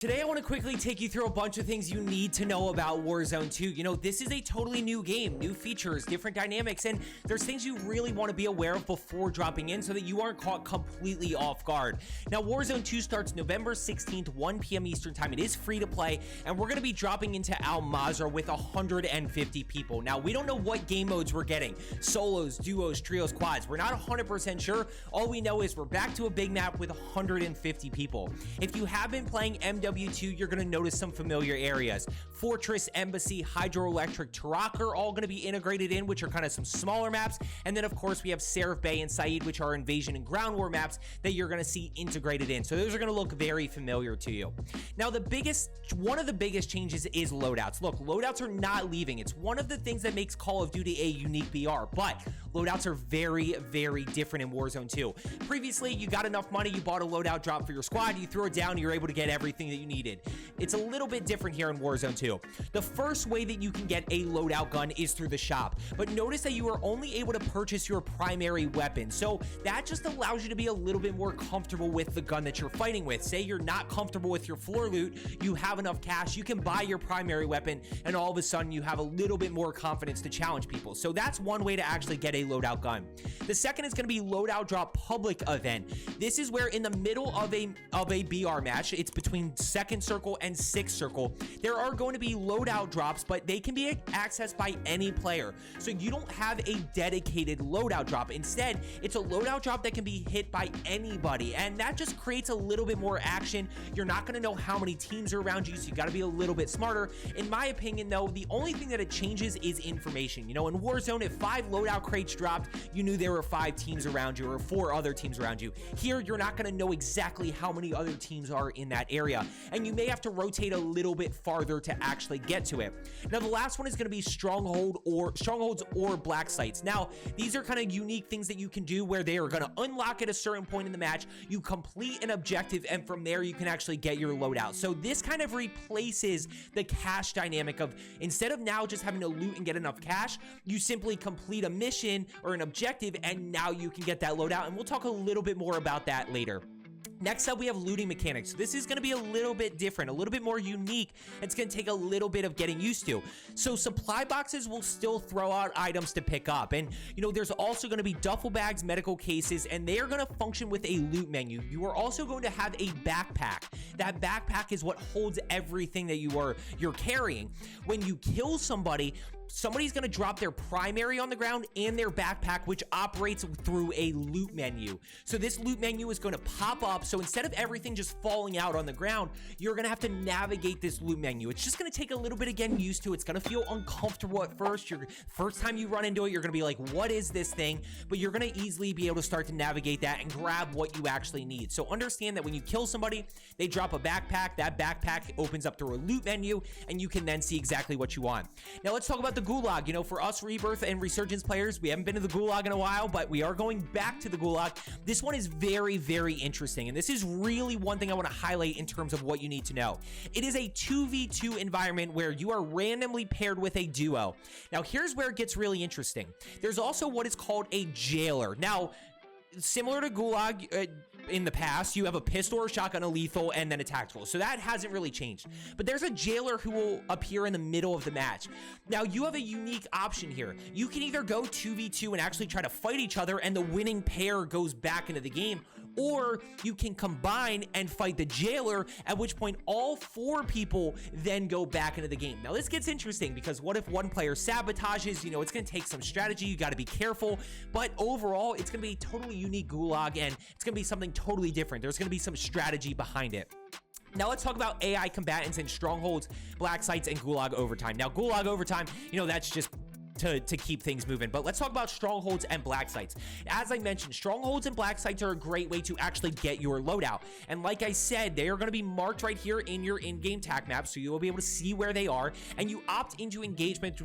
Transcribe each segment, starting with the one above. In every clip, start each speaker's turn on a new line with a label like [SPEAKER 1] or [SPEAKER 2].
[SPEAKER 1] Today, I want to quickly take you through a bunch of things you need to know about Warzone 2. You know, this is a totally new game, new features, different dynamics, and there's things you really want to be aware of before dropping in so that you aren't caught completely off guard. Now, Warzone 2 starts November 16th, 1 p.m. Eastern Time. It is free to play, and we're going to be dropping into Al Mazrah with 150 people. Now, we don't know what game modes we're getting. Solos, duos, trios, quads. We're not 100% sure. All we know is we're back to a big map with 150 people. If you have been playing MW2, you're going to notice some familiar areas. Fortress, Embassy, Hydroelectric, Tarak are all going to be integrated in, which are kind of some smaller maps. And then, of course, we have Seraph Bay and Said, which are invasion and ground war maps that you're going to see integrated in. So those are going to look very familiar to you. Now, one of the biggest changes is loadouts. Look, loadouts are not leaving. It's one of the things that makes Call of Duty a unique BR, but loadouts are very, very different in Warzone 2. Previously, you got enough money, you bought a loadout drop for your squad, you threw it down, you're able to get everything that you needed. It's a little bit different here in Warzone 2. The first way that you can get a loadout gun is through the shop, but notice that you are only able to purchase your primary weapon, so that just allows you to be a little bit more comfortable with the gun that you're fighting with. Say you're not comfortable with your floor loot, you have enough cash, you can buy your primary weapon, and all of a sudden you have a little bit more confidence to challenge people. So that's one way to actually get a loadout gun. The second is going to be loadout drop public event. This is where in the middle of a BR match, it's between second circle and sixth circle, there are going to be loadout drops, but they can be accessed by any player. So you don't have a dedicated loadout drop. Instead, it's a loadout drop that can be hit by anybody, and that just creates a little bit more action. You're not going to know how many teams are around you, so you got to be a little bit smarter. In my opinion, though, the only thing that it changes is information. You know, in Warzone, if 5 loadout crates dropped, you knew there were 5 teams around you or 4 other teams around you. Here, you're not going to know exactly how many other teams are in that area, and you may have to rotate a little bit farther to actually get to it. Now, the last one is going to be strongholds or black sites. Now, these are kind of unique things that you can do where they are going to unlock at a certain point in the match. You complete an objective, and from there, you can actually get your loadout. So this kind of replaces the cash dynamic of, instead of now just having to loot and get enough cash, you simply complete a mission or an objective, and now you can get that loadout, and we'll talk a little bit more about that later. Next up, we have looting mechanics. So this is going to be a little bit different, a little bit more unique. It's going to take a little bit of getting used to. So supply boxes will still throw out items to pick up. And, you know, there's also going to be duffel bags, medical cases, and they are going to function with a loot menu. You are also going to have a backpack. That backpack is what holds everything that you're carrying. When you kill somebody's going to drop their primary on the ground and their backpack, which operates through a loot menu. So this loot menu is going to pop up. So instead of everything just falling out on the ground, you're going to have to navigate this loot menu. It's just going to take a little bit of getting used to. It's going to feel uncomfortable at first. First time you run into it, you're going to be like, what is this thing? But you're going to easily be able to start to navigate that and grab what you actually need. So understand that when you kill somebody, they drop a backpack. That backpack opens up through a loot menu, and you can then see exactly what you want. Now let's talk about the Gulag. You know, for us Rebirth and Resurgence players, we haven't been to the Gulag in a while, but we are going back to the Gulag. This one is very, very interesting, and this is really one thing I want to highlight in terms of what you need to know. It is a 2v2 environment where you are randomly paired with a duo. Now, here's where it gets really interesting. There's also what is called a jailer. Now, similar to Gulag, in the past, you have a pistol or shotgun, a lethal, and then a tactical. So that hasn't really changed. But there's a jailer who will appear in the middle of the match. Now, you have a unique option here. You can either go 2v2 and actually try to fight each other, and the winning pair goes back into the game, or you can combine and fight the jailer, at which point all 4 people then go back into the game. Now, this gets interesting because what if one player sabotages? You know, it's going to take some strategy. You got to be careful. But overall, it's going to be a totally unique Gulag, and it's going to be something totally different. There's going to be some strategy behind it. Now let's talk about AI combatants in Strongholds, Black Sites, and Gulag Overtime. Now, Gulag Overtime, you know, that's just to keep things moving. But let's talk about Strongholds and Black Sites. As I mentioned, Strongholds and Black Sites are a great way to actually get your loadout. And like I said, they are going to be marked right here in your in-game tac map, so you will be able to see where they are, and you opt into engagement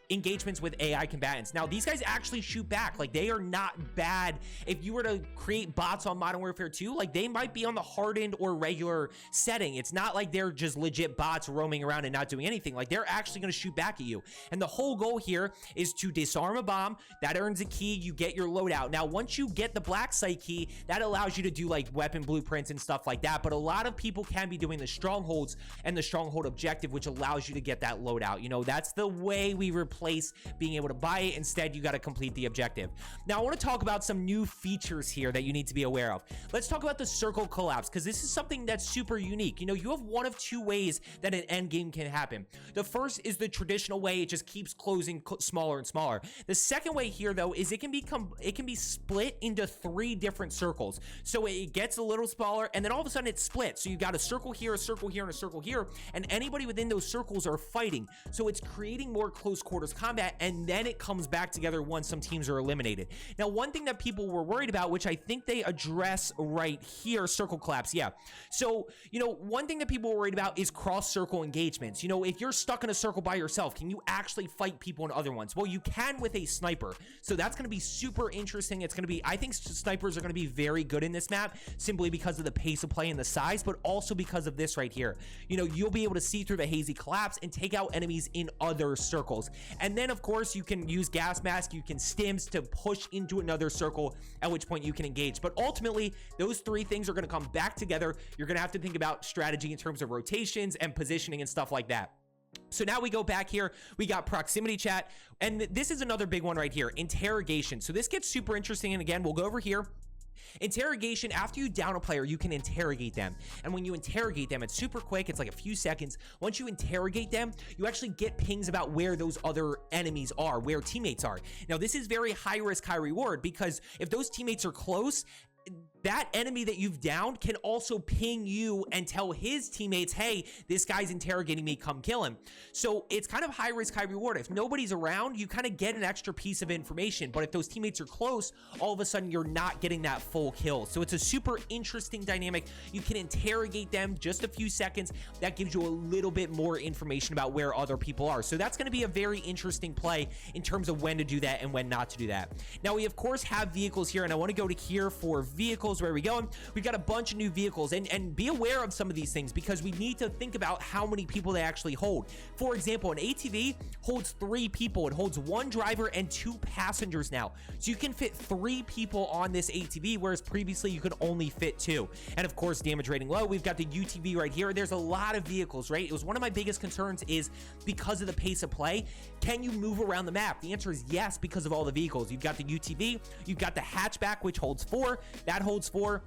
[SPEAKER 1] engagements with AI combatants. Now, these guys actually shoot back. Like, they are not bad. If you were to create bots on Modern Warfare 2, like, they might be on the hardened or regular setting. It's not like they're just legit bots roaming around and not doing anything. Like, they're actually going to shoot back at you. And the whole goal here is to disarm a bomb. That earns a key. You get your loadout. Now, once you get the black site key, that allows you to do, like, weapon blueprints and stuff like that. But a lot of people can be doing the strongholds and the stronghold objective, which allows you to get that loadout. You know, that's the way we replace being able to buy it. Instead, you got to complete the objective. Now, I want to talk about some new features here that you need to be aware of. Let's talk about the circle collapse, because this is something that's super unique. You know, you have one of two ways that an end game can happen. The first is the traditional way. It just keeps closing smaller and smaller. The second way here, though, is it can be split into 3 different circles. So it gets a little smaller, and then all of a sudden it's split. So you got a circle here, a circle here, and a circle here, and anybody within those circles are fighting. So it's creating more close quarters combat, and then it comes back together once some teams are eliminated. Now, one thing that people were worried about, which I think they address right here, circle collapse. Yeah. So, you know, one thing that people were worried about is cross-circle engagements. You know, if you're stuck in a circle by yourself, can you actually fight people in other ones? Well, you can with a sniper. So that's going to be super interesting. It's going to be, I think snipers are going to be very good in this map, simply because of the pace of play and the size, but also because of this right here. You know, you'll be able to see through the hazy collapse and take out enemies in other circles. And then, of course, you can use gas mask, you can stims to push into another circle, at which point you can engage. But ultimately, those 3 things are going to come back together. You're going to have to think about strategy in terms of rotations and positioning and stuff like that. So now we go back here, we got proximity chat, and this is another big one right here, interrogation. So this gets super interesting, and again, we'll go over here. Interrogation, after you down a player, you can interrogate them. And when you interrogate them, it's super quick. It's like a few seconds. Once you interrogate them, you actually get pings about where those other enemies are, where teammates are. Now, this is very high risk, high reward, because if those teammates are close, that enemy that you've downed can also ping you and tell his teammates, hey, this guy's interrogating me, come kill him. So it's kind of high risk, high reward. If nobody's around, you kind of get an extra piece of information. But if those teammates are close, all of a sudden you're not getting that full kill. So it's a super interesting dynamic. You can interrogate them just a few seconds. That gives you a little bit more information about where other people are. So that's going to be a very interesting play in terms of when to do that and when not to do that. Now, we of course have vehicles here, and I want to go to here for vehicles. Where are we going? We've got a bunch of new vehicles, and be aware of some of these things, because we need to think about how many people they actually hold. For example, an ATV holds 3 people. It holds 1 driver and 2 passengers now. So you can fit 3 people on this ATV, whereas previously you could only fit 2. And of course, damage rating low. We've got the UTV right here. There's a lot of vehicles, right? It was one of my biggest concerns, is because of the pace of play, can you move around the map? The answer is yes, because of all the vehicles. You've got the UTV, you've got the hatchback, which holds 4. That holds 4.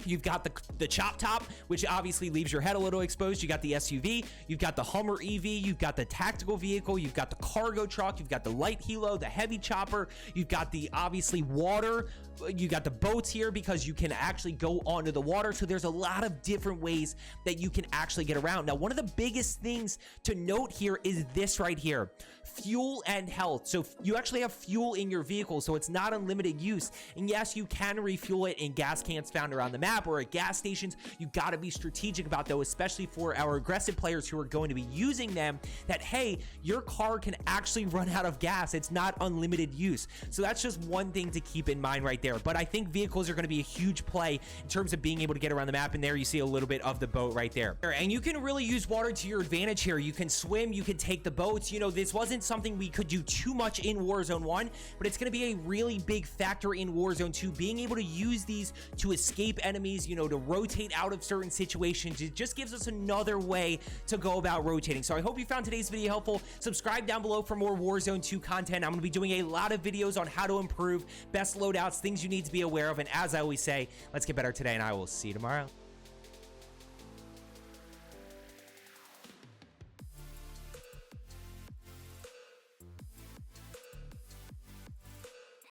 [SPEAKER 1] You've got the chop top, which obviously leaves your head a little exposed. You got the SUV, you've got the Hummer EV, you've got the tactical vehicle, you've got the cargo truck, you've got the light helo, the heavy chopper, you've got the obviously water, you got the boats here because you can actually go onto the water. So there's a lot of different ways that you can actually get around. Now, one of the biggest things to note here is this right here, fuel and health. So you actually have fuel in your vehicle, so it's not unlimited use. And yes, you can refuel it in gas cans found around the map or at gas stations. You got to be strategic about those, especially for our aggressive players who are going to be using them, that hey, your car can actually run out of gas. It's not unlimited use. So that's just one thing to keep in mind right there. But I think vehicles are going to be a huge play in terms of being able to get around the map. And there you see a little bit of the boat right there. And you can really use water to your advantage here. You can swim, you can take the boats. You know, this wasn't something we could do too much in Warzone 1, but it's going to be a really big factor in Warzone 2, being able to use these to escape enemies, you know, to rotate out of certain situations. It just gives us another way to go about rotating. So I hope you found today's video helpful. Subscribe down below for more Warzone 2 content. I'm going to be doing a lot of videos on how to improve, best loadouts, things you need to be aware of. And as I always say, let's get better today, and I will see you tomorrow.